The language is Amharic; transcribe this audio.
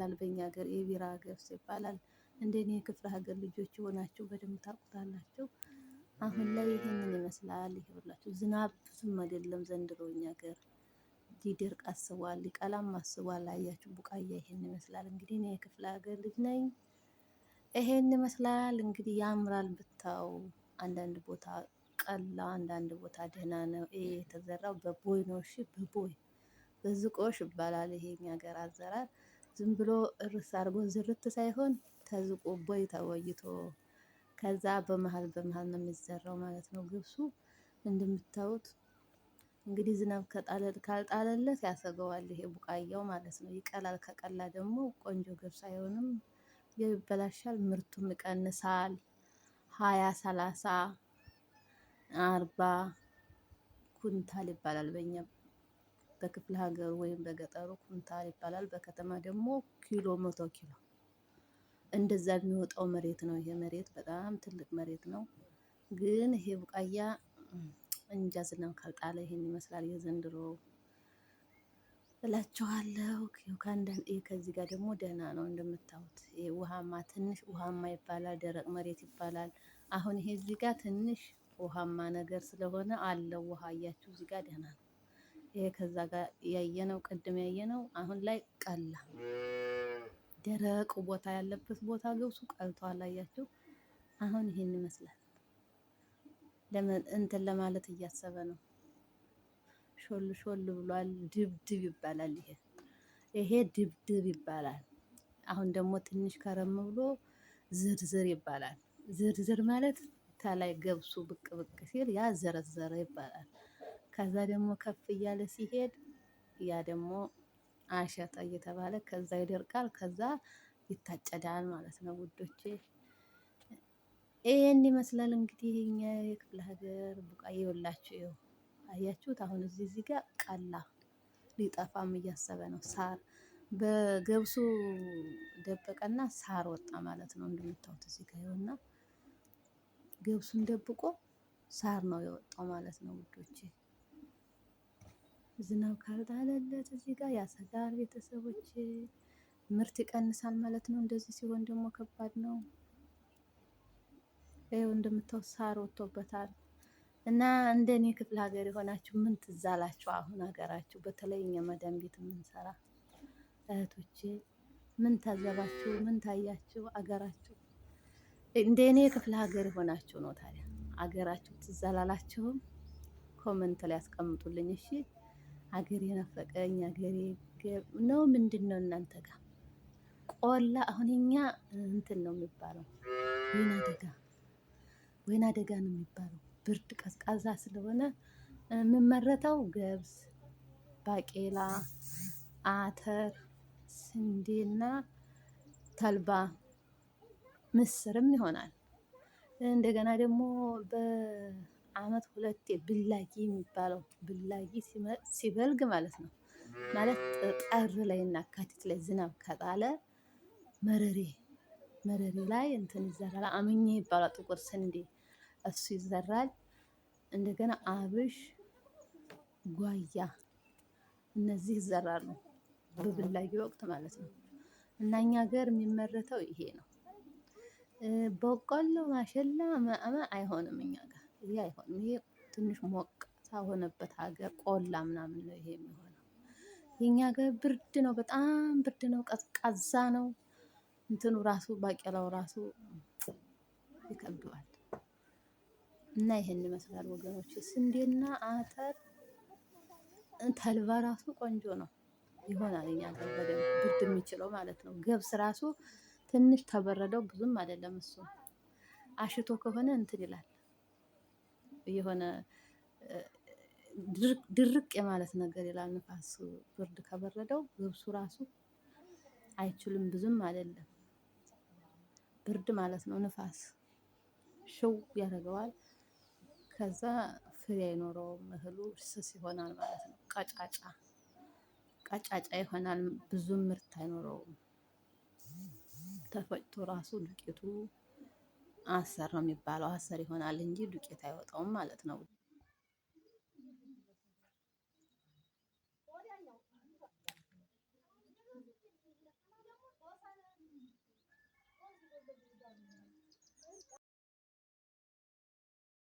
ይባላል በእኛ ሀገር የቢራ ገብስ ይባላል። እንደኔ የክፍለ ሀገር ልጆች የሆናችሁ በደንብ ታውቁታላችሁ። አሁን ላይ ይሄንን ይመስላል። ይኸውላችሁ ዝናብ ብዙም አይደለም ዘንድሮ እኛ ሀገር ሊደርቅ አስቧል፣ ሊቀላም አስቧል። አያችሁ ቡቃያ ይሄን ይመስላል። እንግዲህ እኔ የክፍለ ሀገር ልጅ ነኝ። ይሄን ይመስላል እንግዲህ ያምራል ብታው። አንዳንድ ቦታ ቀላ፣ አንዳንድ ቦታ ደህና ነው። ይሄ የተዘራው በቦይ ነው። እሺ በቦይ በዝቆሽ ይባላል። ይሄ እኛ ሀገር አዘራር ዝም ብሎ እርስ አድርጎ ዝርት ሳይሆን ተዝቆ ቦይ ተወይቶ ከዛ በመሀል በመሀል ነው የሚዘራው ማለት ነው ገብሱ። እንደምታዩት እንግዲህ ዝናብ ካልጣለለት ያሰገዋል ይሄ ቡቃያው ማለት ነው። ይቀላል። ከቀላ ደግሞ ቆንጆ ገብስ አይሆንም፣ ይበላሻል፣ ምርቱም ይቀንሳል። 20 30 40 ኩንታል ይባላል በእኛ በክፍለ ሀገሩ ወይም በገጠሩ ኩንታል ይባላል። በከተማ ደግሞ ኪሎ 100 ኪሎ እንደዛ የሚወጣው መሬት ነው። ይሄ መሬት በጣም ትልቅ መሬት ነው። ግን ይሄ ቡቃያ እንጃ ዝናብ ካልጣለ ይሄን ይመስላል የዘንድሮ እላችኋለሁ። ከዚህ ጋር ደግሞ ደህና ነው እንደምታዩት። ይሄ ውሃማ ትንሽ ውሃማ ይባላል፣ ደረቅ መሬት ይባላል። አሁን ይሄ እዚህ ጋር ትንሽ ውሃማ ነገር ስለሆነ አለው ውሃ እያችሁ እዚህ ጋር ደህና ነው። ይሄ ከዛ ጋር ያየነው ቅድም ያየነው አሁን ላይ ቀላ። ደረቅ ቦታ ያለበት ቦታ ገብሱ ቀልቷል። አያችሁ አሁን ይሄን ይመስላል። እንትን ለማለት እያሰበ ነው። ሾል ሾል ብሏል። ድብድብ ይባላል። ይሄ ድብድብ ይባላል። አሁን ደግሞ ትንሽ ከረም ብሎ ዝርዝር ይባላል። ዝርዝር ማለት ከላይ ገብሱ ብቅ ብቅ ሲል ያ ዘረዘረ ይባላል። ከዛ ደግሞ ከፍ እያለ ሲሄድ ያ ደግሞ አሸተ እየተባለ ከዛ ይደርቃል። ከዛ ይታጨዳል ማለት ነው ውዶቼ። ይሄን ይመስላል እንግዲህ እኛ የክፍለ ሀገር ቡቃያ ይኸውላችሁ። አያችሁት? አሁን እዚህ ጋር ቀላ ሊጠፋም እያሰበ ነው። ሳር በገብሱ ደበቀና ሳር ወጣ ማለት ነው። እንደምታዩት እዚህ ጋር ይኸውና ገብሱን ደብቆ ሳር ነው የወጣው ማለት ነው ውዶቼ። ዝናብ ካልጣለለት እዚህ ጋር ያሰጋል ቤተሰቦቼ። ምርት ይቀንሳል ማለት ነው። እንደዚህ ሲሆን ደግሞ ከባድ ነው። ይኸው እንደምታዩት ሳር ወጥቶበታል። እና እንደኔ ክፍለ ሀገር የሆናችሁ ምን ትዝ አላችሁ? አሁን ሀገራችሁ በተለይ እኛ መዳም ቤት የምንሰራ እህቶቼ ምን ታዘባችሁ? ምን ታያችሁ? አገራችሁ እንደኔ ክፍለ ሀገር የሆናችሁ ነው። ታዲያ አገራችሁ ትዝ አላላችሁም? ኮመንት ላይ ያስቀምጡልኝ እሺ። ሀገሬ ናፈቀኝ፣ ሀገሬ ነው። ምንድን ነው እናንተ ጋር ቆላ? አሁን እኛ እንትን ነው የሚባለው ወይና ደጋ ነው የሚባለው። ብርድ ቀዝቃዛ ስለሆነ የምመረተው ገብስ፣ ባቄላ፣ አተር፣ ስንዴና ተልባ፣ ምስርም ይሆናል። እንደገና ደግሞ በአመት 2 ብላጊ የሚባለው ብላጊ ሲበልግ ማለት ነው። ማለት ጥር ላይ እና የካቲት ላይ ዝናብ ከጣለ መረሬ ላይ እንትን ይዘራል። አምኜ ይባላል ጥቁር ስንዴ እሱ ይዘራል። እንደገና አብሽ፣ ጓያ እነዚህ ይዘራሉ በብላጊ ወቅት ማለት ነው። እና እኛ ሀገር የሚመረተው ይሄ ነው። በቆሎ፣ ማሽላ አይሆንም እኛ ጋር ይሄ አይሆንም። ይሄ ትንሽ ሞቃታ ሆነበት ሀገር ቆላ ምናምን ነው ይሄ የሚሆነው። የኛ ሀገር ብርድ ነው፣ በጣም ብርድ ነው፣ ቀዝቃዛ ነው። እንትኑ ራሱ ባቄላው ራሱ ይከብደዋል። እና ይሄን ይመስላል ወገኖች። ስንዴና አተር ተልባ ራሱ ቆንጆ ነው ይሆናል እኛ ሀገር በደንብ ብርድ የሚችለው ማለት ነው። ገብስ ራሱ ትንሽ ተበረደው ብዙም አይደለም እሱ አሽቶ ከሆነ እንትን ይላል የሆነ ድርቅ የማለት ነገር ይላል። ንፋሱ ብርድ ከበረደው ገብሱ ራሱ አይችልም ብዙም አይደለም ብርድ ማለት ነው። ንፋስ ሽው ያደርገዋል። ከዛ ፍሬ አይኖረውም እህሉ ስስ ይሆናል ማለት ነው። ቀጫጫ ይሆናል። ብዙም ምርት አይኖረውም። ተፈጭቶ ራሱ ዱቄቱ አሰር ነው የሚባለው። አሰር ይሆናል እንጂ ዱቄት አይወጣውም ማለት ነው።